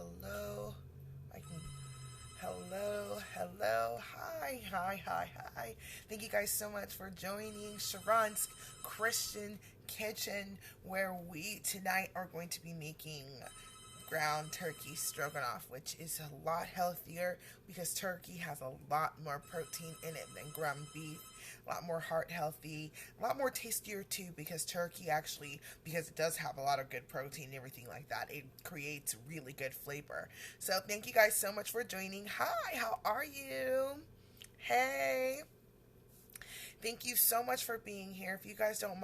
Hello. I can. Hello. Hello. Hi. Hi. Hi. Hi. Thank you guys so much for joining Charon's Christian Kitchen, where we tonight are going to be making ground turkey stroganoff, which is a lot healthier because turkey has a lot more protein in it than ground beef. A lot more heart healthy, a lot more tastier too, because turkey actually, because it does have a lot of good protein and everything like that, it creates really good flavor. So thank you guys so much for joining. Hi, how are you? Hey. Thank you so much for being here. If you guys don't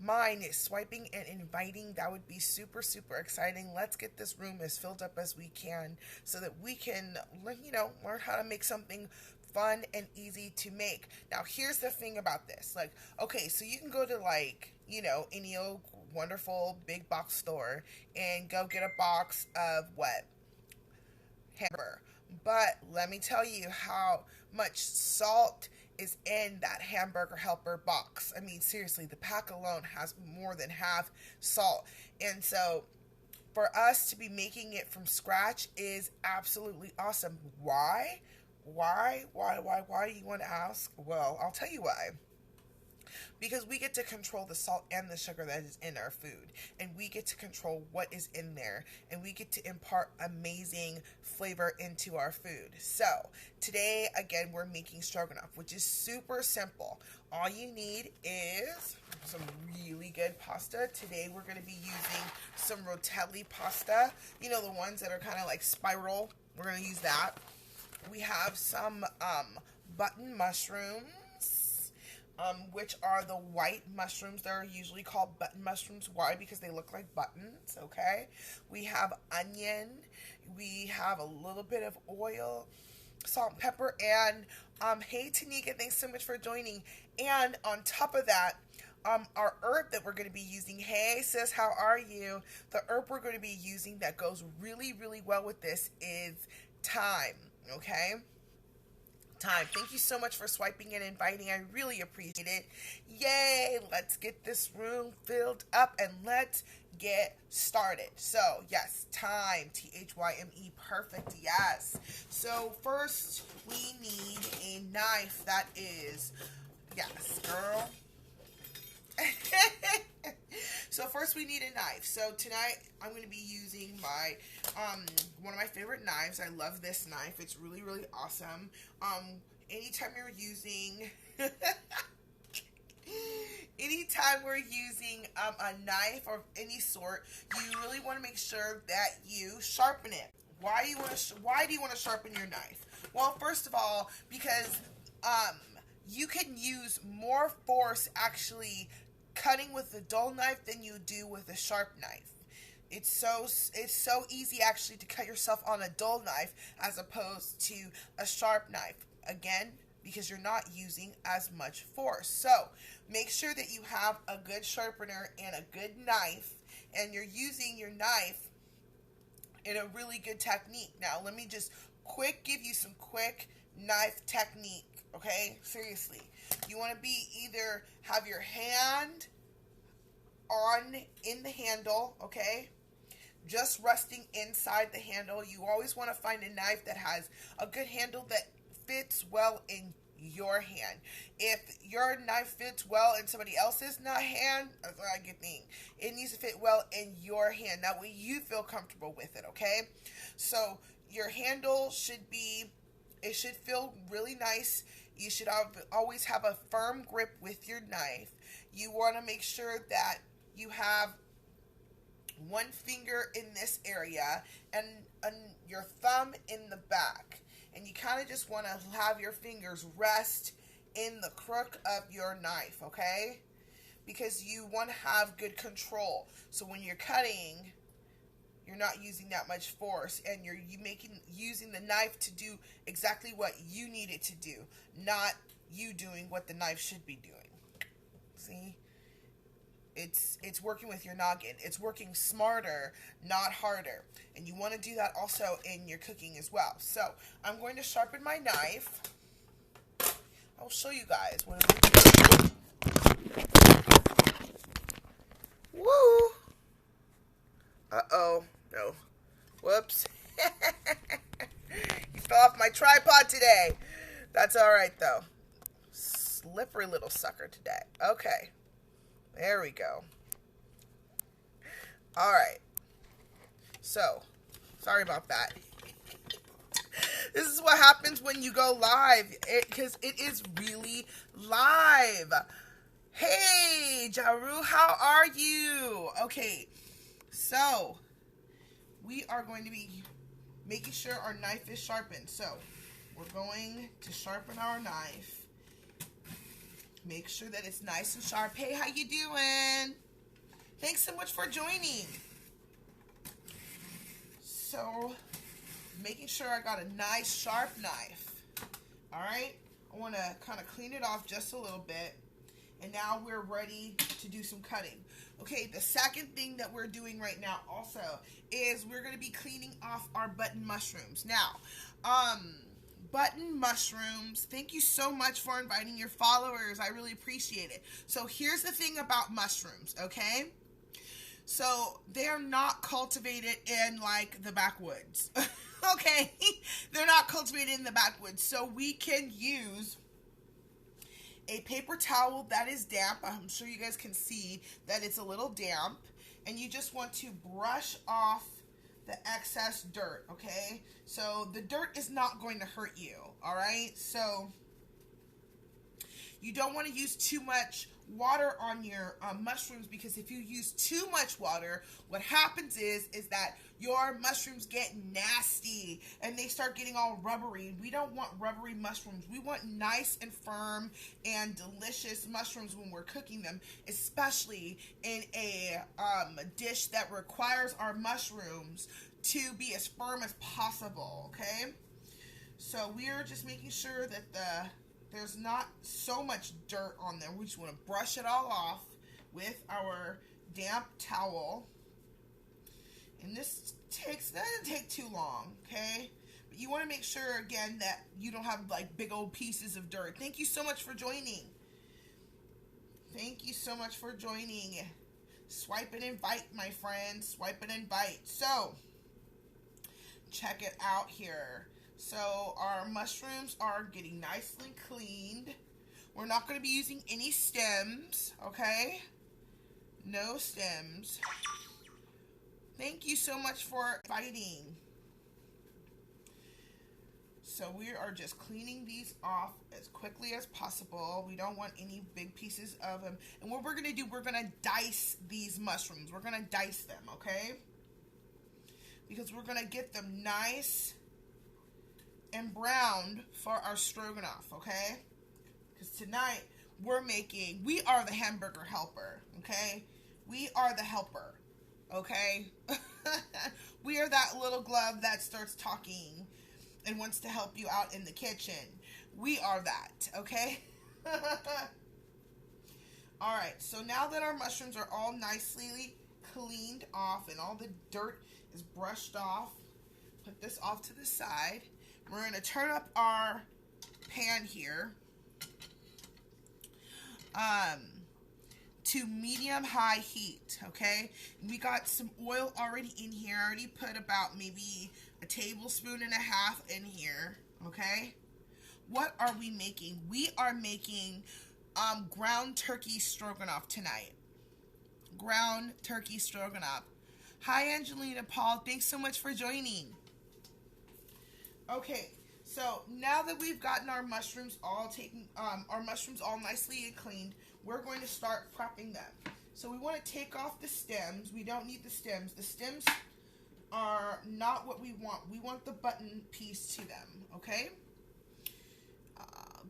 mind swiping and inviting, that would be super, super exciting. Let's get this room as filled up as we can so that we can, learn how to make something fun and easy to make. Now, here's the thing about this. Okay, so you can go to any old wonderful big box store and go get a box of what? Hamburger. But let me tell you how much salt is in that hamburger helper box. I mean, seriously, the pack alone has more than half salt. And so for us to be making it from scratch is absolutely awesome. Why? Why do you want to ask? Well, I'll tell you why. Because we get to control the salt and the sugar that is in our food. And we get to control what is in there. And we get to impart amazing flavor into our food. So, today, again, we're making stroganoff, which is super simple. All you need is some really good pasta. Today, we're going to be using some rotelli pasta. You know, the ones that are kind of like spiral. We're going to use that. We have some button mushrooms, which are the white mushrooms. They're usually called button mushrooms. Why? Because they look like buttons, okay? We have onion. We have a little bit of oil, salt and pepper, and hey, Tanika, thanks so much for joining. And on top of that, our herb that we're going to be using, hey sis, how are you? The herb we're going to be using that goes really, really well with this is thyme. Okay? Time. Thank you so much for swiping and inviting. I really appreciate it. Yay! Let's get this room filled up and let's get started. So, yes, thyme. Thyme. Perfect. Yes. So, first we need a knife that is, yes, girl. So first we need a knife. So tonight I'm going to be using my one of my favorite knives. I love this knife. It's really, really awesome. Anytime you're using anytime we're using a knife of any sort, you really want to make sure that you sharpen it. Why do you want to sharpen your knife? Well, first of all, because you can use more force actually cutting with a dull knife than you do with a sharp knife. It's so easy actually to cut yourself on a dull knife as opposed to a sharp knife. Again, because you're not using as much force. So make sure that you have a good sharpener and a good knife, and you're using your knife in a really good technique. Now let me just give you some quick knife technique. Okay, seriously, you want to either have your hand in the handle, okay, just resting inside the handle. You always want to find a knife that has a good handle that fits well in your hand. If your knife fits well in somebody else's hand, that's not a good thing. It needs to fit well in your hand. That way you feel comfortable with it, okay? So your handle should feel really nice. You should always have a firm grip with your knife. You want to make sure that you have one finger in this area and your thumb in the back. And you kind of just want to have your fingers rest in the crook of your knife, okay? Because you want to have good control. So when you're cutting, you're not using that much force, and you're using the knife to do exactly what you need it to do, not you doing what the knife should be doing. See? It's working with your noggin. It's working smarter, not harder. And you want to do that also in your cooking as well. So I'm going to sharpen my knife. I'll show you guys what it is. Woo! Uh-oh. No. Whoops. He fell off my tripod today. That's all right, though. Slippery little sucker today. Okay. There we go. All right. So, sorry about that. This is what happens when you go live, because it is really live. Hey, Jaru, how are you? Okay, so we are going to be making sure our knife is sharpened. So we're going to sharpen our knife. Make sure that it's nice and sharp. Hey, how you doing? Thanks so much for joining. So, making sure I got a nice sharp knife. Alright, I want to kind of clean it off just a little bit. And now we're ready to do some cutting. Okay, the second thing that we're doing right now also is we're going to be cleaning off our button mushrooms. Now, button mushrooms, thank you so much for inviting your followers. I really appreciate it. So here's the thing about mushrooms, okay? So they're not cultivated in like the backwoods. Okay, they're not cultivated in the backwoods. So we can use a paper towel that is damp. I'm sure you guys can see that it's a little damp. And you just want to brush off the excess dirt, okay? So the dirt is not going to hurt you, all right? So you don't want to use too much water on your mushrooms, because if you use too much water, what happens is that your mushrooms get nasty and they start getting all rubbery. We don't want rubbery mushrooms. We want nice and firm and delicious mushrooms when we're cooking them, especially in a dish that requires our mushrooms to be as firm as possible, okay? So we're just making sure that there's not so much dirt on there. We just want to brush it all off with our damp towel. And this doesn't take too long, okay? But you want to make sure, again, that you don't have like big old pieces of dirt. Thank you so much for joining. Thank you so much for joining. Swipe and invite, my friends. Swipe and invite. So, check it out here. So our mushrooms are getting nicely cleaned. We're not going to be using any stems, okay? No stems. Thank you so much for inviting. So we are just cleaning these off as quickly as possible. We don't want any big pieces of them. And what we're going to do, we're going to dice these mushrooms. We're going to dice them, okay? Because we're going to get them nice and browned for our stroganoff, okay? Because tonight we are the hamburger helper, okay? We are the helper, okay? We are that little glove that starts talking and wants to help you out in the kitchen. We are that, okay? Alright, so now that our mushrooms are all nicely cleaned off and all the dirt is brushed off, put this off to the side. We're going to turn up our pan here to medium-high heat, okay? We got some oil already in here. I already put about maybe a tablespoon and a half in here, okay? What are we making? We are making ground turkey stroganoff tonight. Ground turkey stroganoff. Hi, Angelina Paul. Thanks so much for joining. Okay, so now that we've gotten our mushrooms all nicely and cleaned, we're going to start prepping them. So we want to take off the stems. We don't need the stems. The stems are not what we want. We want the button piece to them, okay?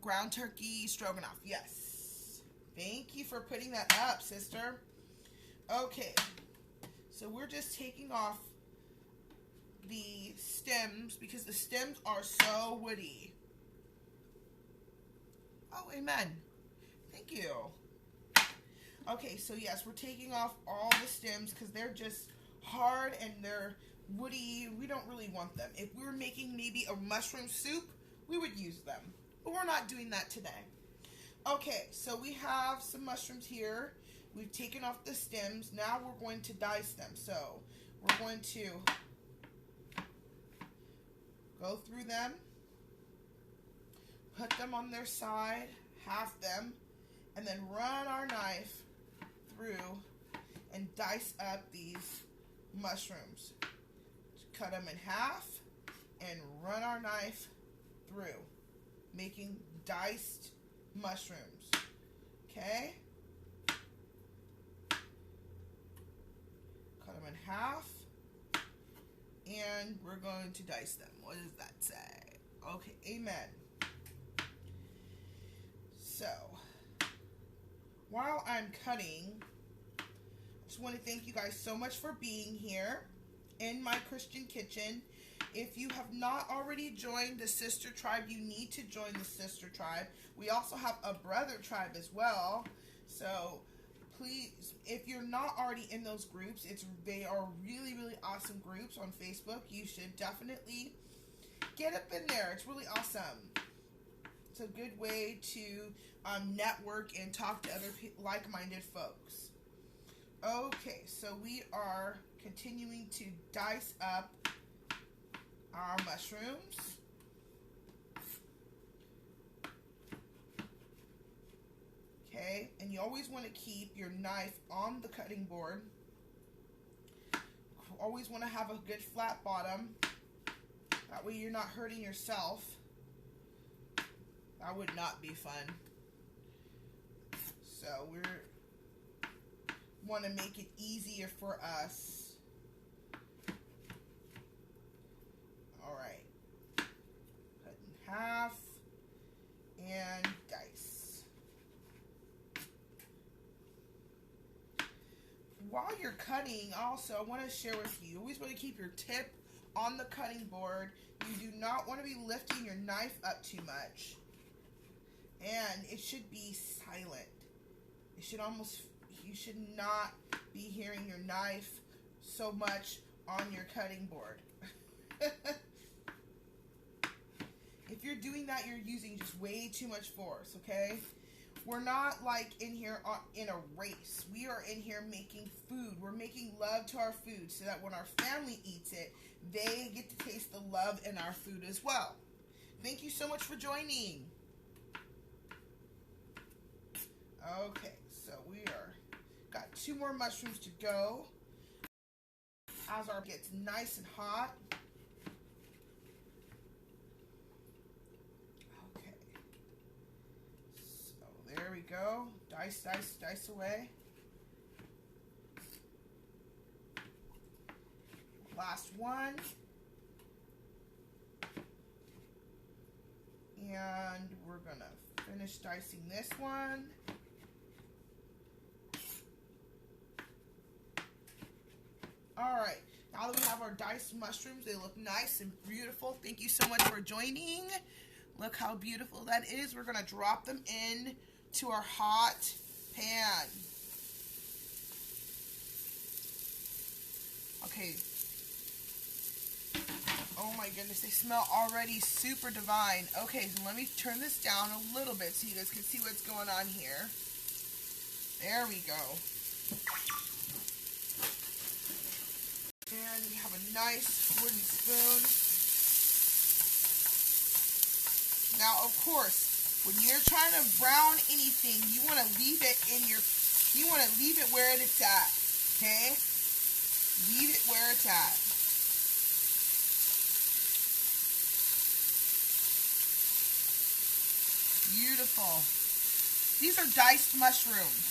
Ground turkey stroganoff, yes. Thank you for putting that up, sister. Okay, so we're just taking off the stems because the stems are so woody. Oh, amen. Thank you. Okay, so yes, we're taking off all the stems because they're just hard and they're woody. We don't really want them. If we were making maybe a mushroom soup, we would use them. But we're not doing that today. Okay, so we have some mushrooms here. We've taken off the stems. Now we're going to dice them. So we're going to Go through them, put them on their side, half them, and then run our knife through and dice up these mushrooms. Cut them in half and run our knife through, making diced mushrooms. Okay? Cut them in half, and we're going to dice them. What does that say? Okay, amen. So, while I'm cutting, I just want to thank you guys so much for being here in my Christian kitchen. If you have not already joined the Sister Tribe, you need to join the Sister Tribe. We also have a brother tribe as well. So please, if you're not already in those groups, they are really, really awesome groups on Facebook. You should definitely get up in there. It's really awesome. It's a good way to network and talk to other like-minded folks. Okay, so we are continuing to dice up our mushrooms. Okay, and you always want to keep your knife on the cutting board. Always want to have a good flat bottom. That way you're not hurting yourself. That would not be fun. So we want to make it easier for us. Alright. Cut in half and dice. While you're cutting, also, I want to share with you, you always want to keep your tip on the cutting board. You do not want to be lifting your knife up too much. And it should be silent. It should you should not be hearing your knife so much on your cutting board. If you're doing that, you're using just way too much force, okay? We're not like in here in a race. We are in here making food. We're making love to our food so that when our family eats it, they get to taste the love in our food as well. Thank you so much for joining. Okay, so we got 2 more mushrooms to go as our gets nice and hot. Okay, so there we go. Dice, dice, dice away. Last one. And we're gonna finish dicing this one. Alright, now that we have our diced mushrooms, they look nice and beautiful. Thank you so much for joining. Look how beautiful that is. We're going to drop them in to our hot pan. Okay. Oh my goodness, they smell already super divine. Okay, so let me turn this down a little bit so you guys can see what's going on here. There we go. And we have a nice wooden spoon. Now, of course, when you're trying to brown anything, you want to leave it where it's at, okay? Leave it where it's at. Beautiful. These are diced mushrooms.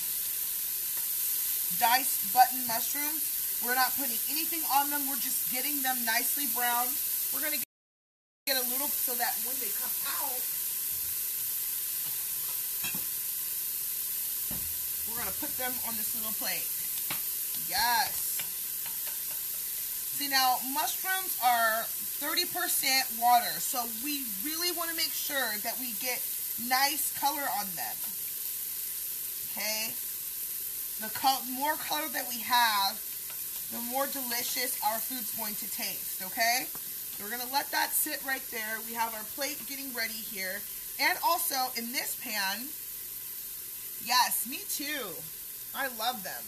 Diced button mushrooms. We're not putting anything on them. We're just getting them nicely browned. We're going to get a little so that when they come out, we're going to put them on this little plate. Yes. See, now, mushrooms are 30% water, so we really want to make sure that we get nice color on them. Okay? The more color that we have, the more delicious our food's going to taste, okay? So we're going to let that sit right there. We have our plate getting ready here. And also, in this pan, yes, me too. I love them.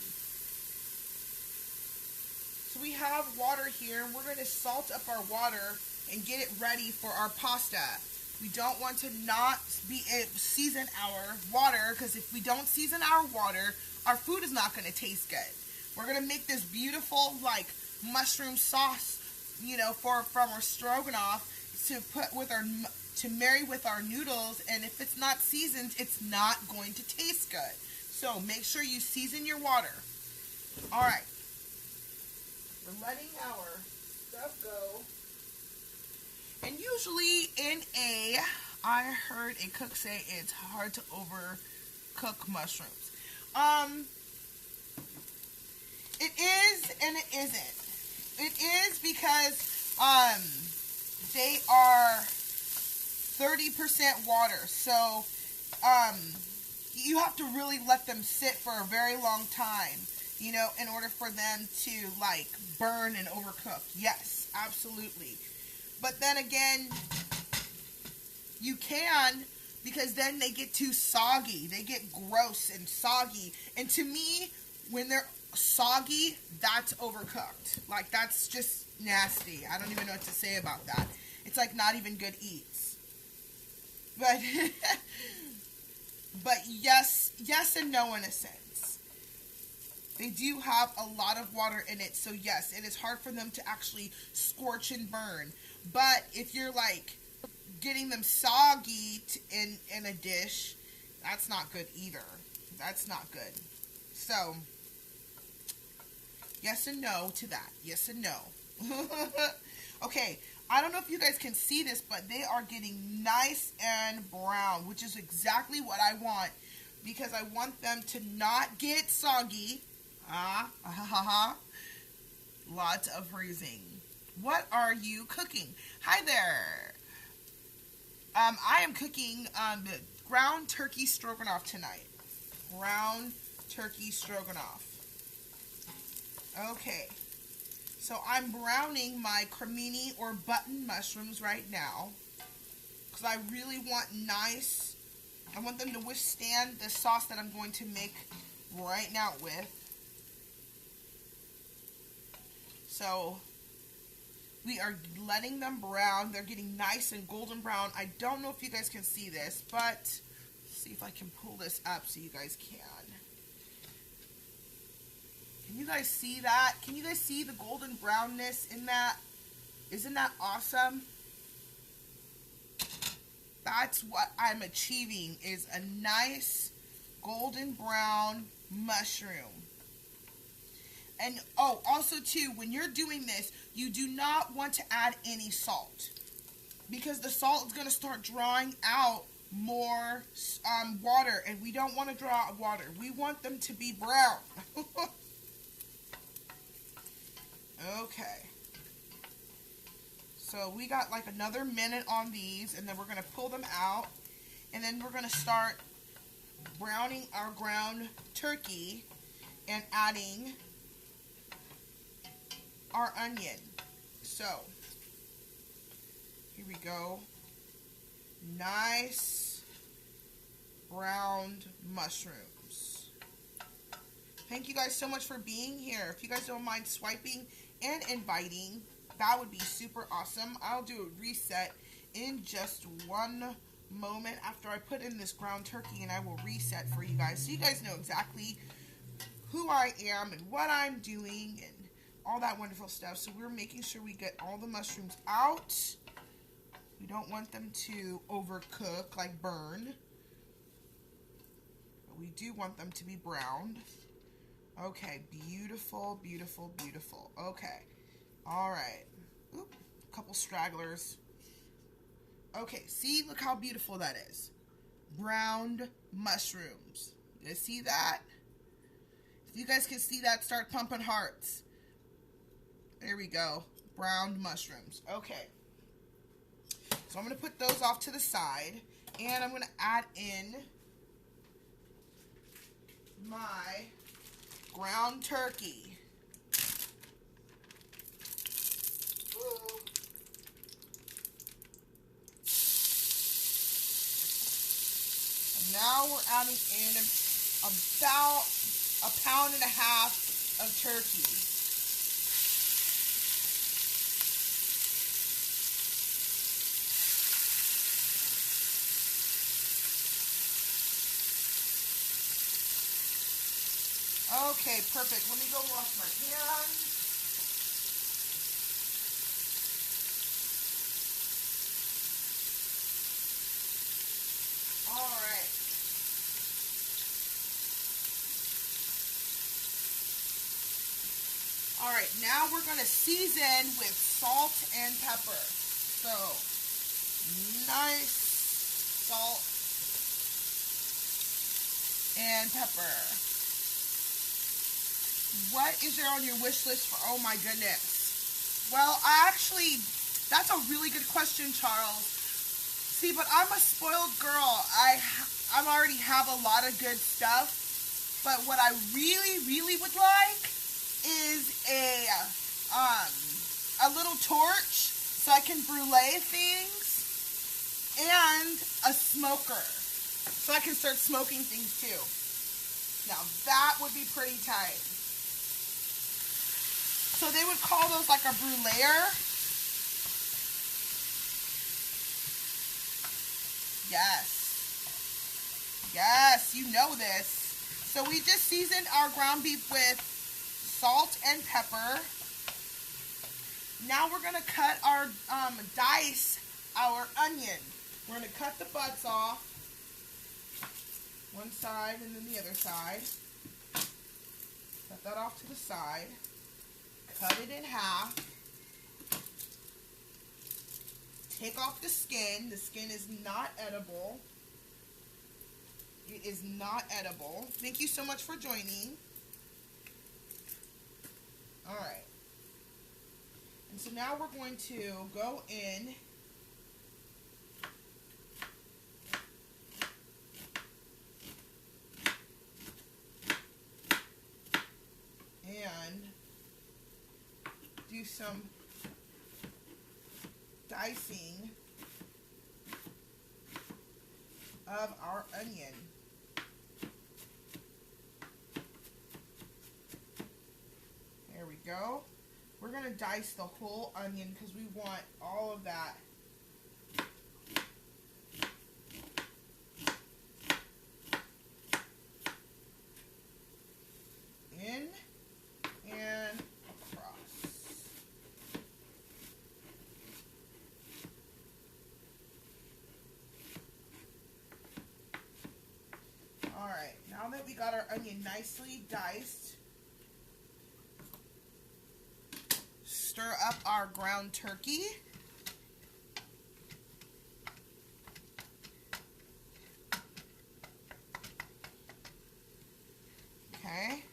So we have water here, and we're going to salt up our water and get it ready for our pasta. We don't want to not season our water, because if we don't season our water, our food is not going to taste good. We're going to make this beautiful, like, mushroom sauce, you know, from our stroganoff to marry with our noodles, and if it's not seasoned, it's not going to taste good. So make sure you season your water. All right. We're letting our stuff go. And usually I heard a cook say it's hard to overcook mushrooms. It is and it isn't. It is because they are 30% water. So you have to really let them sit for a very long time, you know, in order for them to, like, burn and overcook. Yes, absolutely. But then again, you can, because then they get too soggy. They get gross and soggy. And to me, when they're soggy, that's overcooked. Like, that's just nasty. I don't even know what to say about that. It's like not even good eats. But, but yes and no in a sense. They do have a lot of water in it, so yes, it is hard for them to actually scorch and burn. But if you're, like, getting them soggy in a dish, that's not good either. That's not good. So, yes and no to that. Yes and no. Okay, I don't know if you guys can see this, but they are getting nice and brown, which is exactly what I want, because I want them to not get soggy. Lots of freezing. What are you cooking? Hi there. I am cooking ground turkey stroganoff tonight. Ground turkey stroganoff. Okay. So I'm browning my cremini or button mushrooms right now, because I really want nice. I want them to withstand the sauce that I'm going to make right now with. So we are letting them brown. They're getting nice and golden brown. I don't know if you guys can see this, but let's see if I can pull this up so you guys can. Can you guys see that? Can you guys see the golden brownness in that? Isn't that awesome? That's what I'm achieving, is a nice golden brown mushroom. And, oh, also, too, when you're doing this, you do not want to add any salt, because the salt is going to start drawing out more water, and we don't want to draw out water. We want them to be brown. Okay. So we got like another minute on these, and then we're going to pull them out, and then we're going to start browning our ground turkey and adding our onion. So here we go. Nice browned mushrooms. Thank you guys so much for being here. If you guys don't mind swiping and inviting, that would be super awesome. I'll do a reset in just one moment after I put in this ground turkey, and I will reset for you guys, so you guys know exactly who I am and what I'm doing and all that wonderful stuff. So we're making sure we get all the mushrooms out. We don't want them to overcook, like burn, but we do want them to be browned. Okay, beautiful, beautiful, beautiful. Okay, all right. Oop, a couple stragglers. Okay, see, look how beautiful that is. Browned mushrooms. You guys see that? If you guys can see that, start pumping hearts. There we go. Browned mushrooms. Okay. So I'm going to put those off to the side, and I'm going to add in my ground turkey. Ooh. And now we're adding in about 1.5 pounds of turkey. Okay, perfect. Let me go wash my hands. All right. All right, now we're going to season with salt and pepper. So, nice salt and pepper. What is there on your wish list for, oh my goodness? Well, that's a really good question, Charles. See, but I'm a spoiled girl. I already have a lot of good stuff. But what I really, really would like is a little torch so I can brulee things, and a smoker so I can start smoking things too. Now that would be pretty tight. So they would call those like a brulee. Yes, you know this. So we just seasoned our ground beef with salt and pepper. Now we're going to cut our, dice our onion. We're going to cut the butts off. One side and then the other side. Cut that off to the side. Cut it in half. Take off the skin. The skin is not edible. It is not edible. Thank you so much for joining. Alright. And so now we're going to go in and do some dicing of our onion. There we go. We're going to dice the whole onion because we want all of that. In and across. Alright, now that we got our onion nicely diced, stir up our ground turkey. Okay.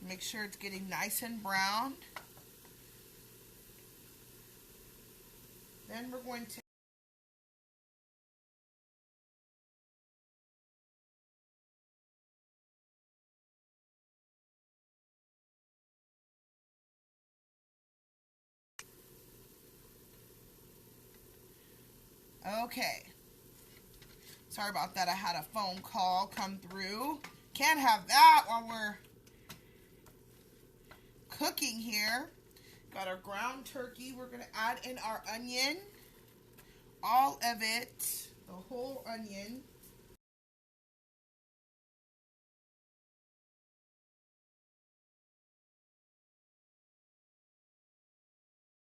Make sure it's getting nice and brown. Then we're going to okay. Sorry about that. I had a phone call come through. Can't have that while we're cooking here. Got our ground turkey. We're going to add in our onion. All of it. The whole onion.